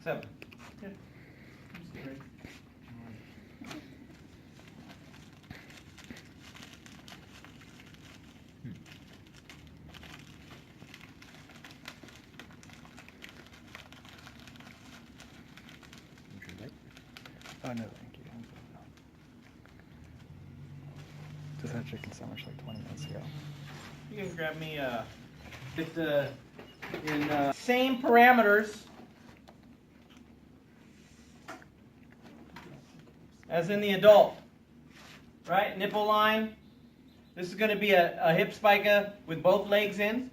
7. Good. Just get ready. Oh, no, thank you. Just had chicken sandwich like 20 minutes ago. You can grab me just in same parameters as in the adult, right? Nipple line. This is going to be a hip spica with both legs in,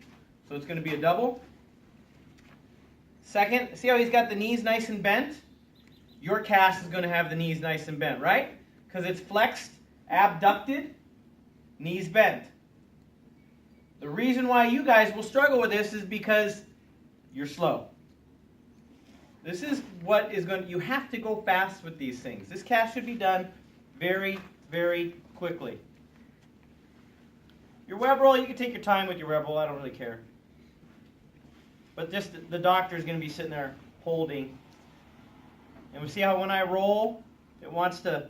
so it's going to be a double. Second, see how he's got the knees nice and bent? Your cast is going to have the knees nice and bent, right? Because it's flexed, abducted, knees bent. The reason why you guys will struggle with this is because you're slow. This is what is going to, you have to go fast with these things. This cast should be done very, very quickly. Your web roll, you can take your time with your web roll, I don't really care. But just the doctor is going to be sitting there holding. And we see how when I roll, it wants to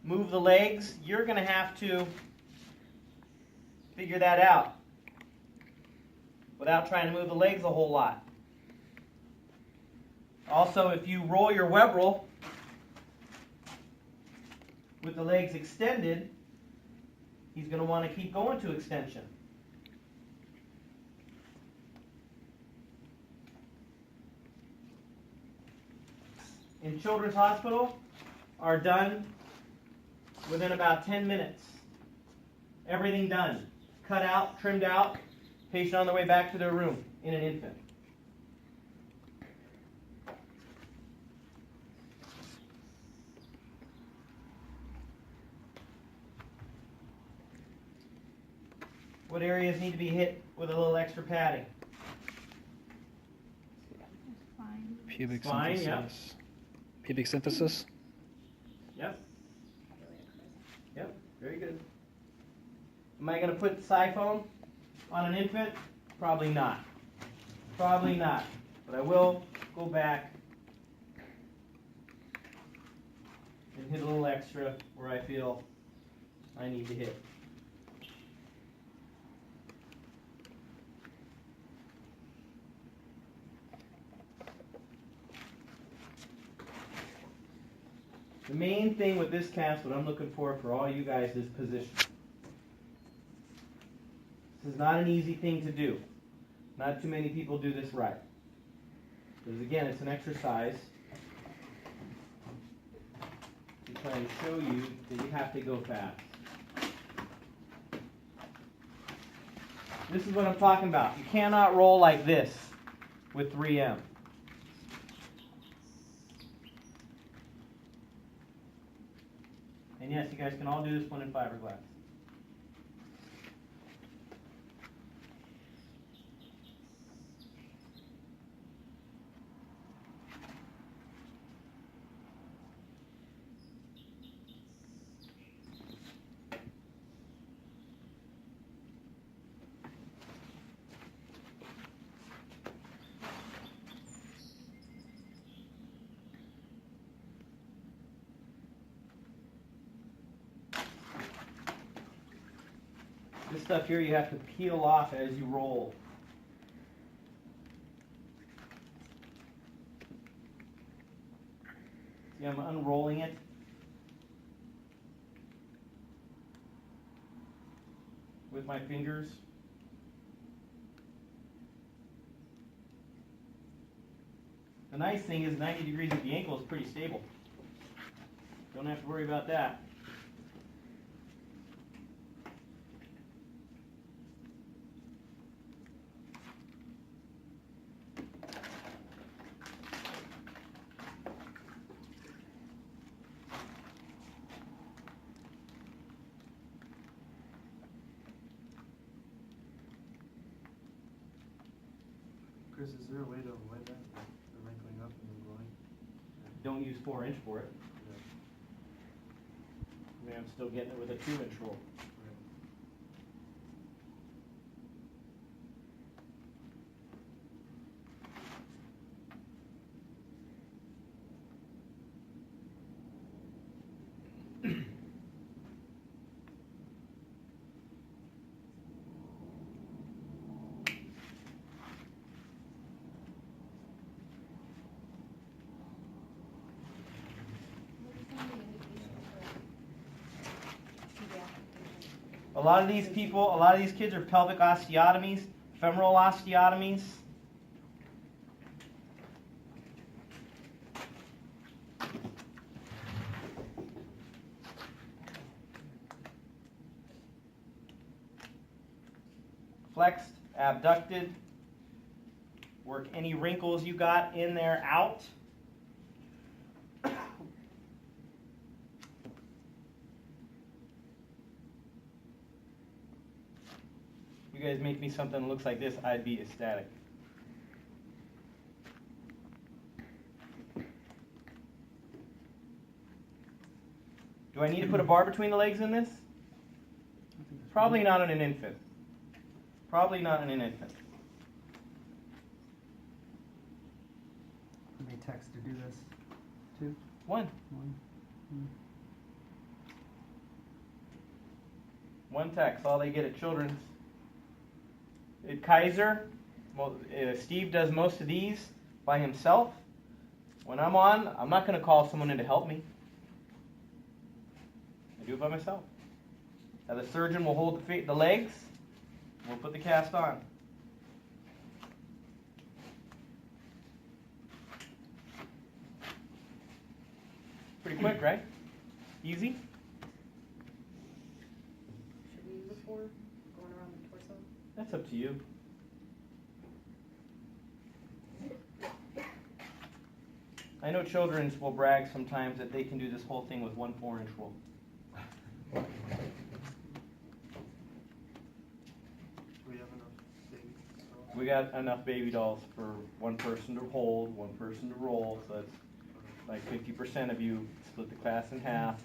move the legs. You're going to have to figure that out without trying to move the legs a whole lot. Also, if you roll your web roll with the legs extended, he's going to want to keep going to extension. In Children's Hospital are done within about 10 minutes. Everything done. Cut out, trimmed out, patient on their way back to their room in an infant. What areas need to be hit with a little extra padding? Pubic Spine, symphysis. Pubic symphysis? Yep. Yep, very good. Am I going to put siphone on an infant? Probably not. Probably not. But I will go back and hit a little extra where I feel I need to hit. The main thing with this cast, what I'm looking for all you guys, is position. This is not an easy thing to do. Not too many people do this right. Because again, it's an exercise to try to show you that you have to go fast. This is what I'm talking about. You cannot roll like this with 3M. And yes, you guys can all do this one in fiberglass. This stuff here you have to peel off as you roll. See, I'm unrolling it. With my fingers. The nice thing is 90 degrees at the ankle is pretty stable. Don't have to worry about that. Chris, is there a way to avoid that? The wrinkling up and the blowing? Don't use 4-inch for it. I mean, I'm still getting it with a 2-inch roll. lot of these kids are pelvic osteotomies, femoral osteotomies. Flexed, abducted. Work any wrinkles you got in there out. You guys make me something that looks like this, I'd be ecstatic. Do I need to put a bar between the legs in this? Probably not in an infant. Probably not in an infant. How many texts to do this? 2? One. 1? One text, all they get at Children's. At Kaiser, Steve does most of these by himself. When I'm on, I'm not going to call someone in to help me. I do it by myself. Now the surgeon will hold the legs, and we'll put the cast on. Pretty quick, right? Easy? Should we use a fork going around the torso? That's up to you. I know Children's will brag sometimes that they can do this whole thing with 1 4-inch roll. Do we have enough baby dolls? We got enough baby dolls for one person to hold, one person to roll, so that's like 50% of you. Split the class in half.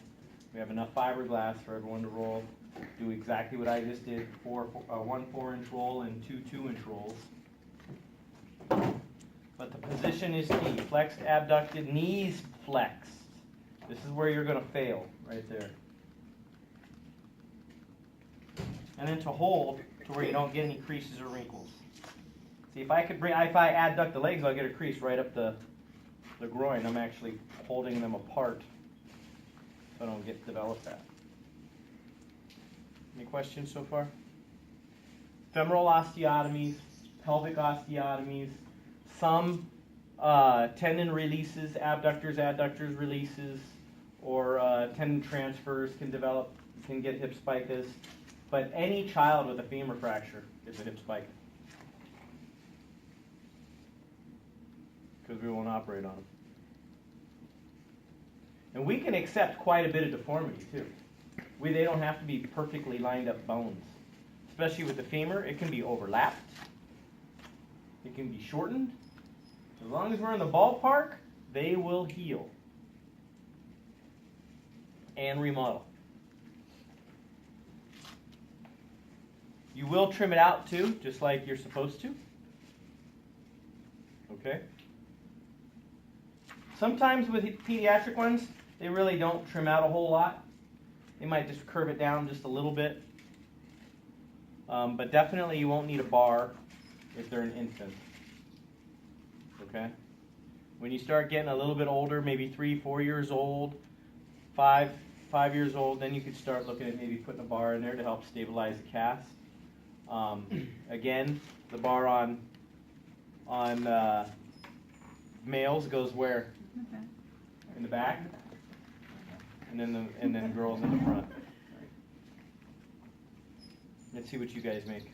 We have enough fiberglass for everyone to roll. Do exactly what I just did, 1 4-inch roll and 2 2-inch rolls. But the position is key. Flexed, abducted, knees flexed. This is where you're going to fail, right there. And then to hold to where you don't get any creases or wrinkles. See, if I adduct the legs, I'll get a crease right up the groin. I'm actually holding them apart so I don't develop that. Any questions so far? Femoral osteotomies, pelvic osteotomies, some tendon releases, adductors releases, or tendon transfers can get hip spicas. But any child with a femur fracture gets a hip spica, because we won't operate on them. And we can accept quite a bit of deformity too. They don't have to be perfectly lined up bones. Especially with the femur, it can be overlapped. It can be shortened. As long as we're in the ballpark, they will heal and remodel. You will trim it out too, just like you're supposed to. Okay? Sometimes with pediatric ones, they really don't trim out a whole lot. They might just curve it down just a little bit. But definitely you won't need a bar if they're an infant. Okay? When you start getting a little bit older, maybe 3, 4 years old, 5 years old, then you could start looking at maybe putting a bar in there to help stabilize the cast. Again, the bar on males goes where? In the back, and then girls in the front. Let's see what you guys make.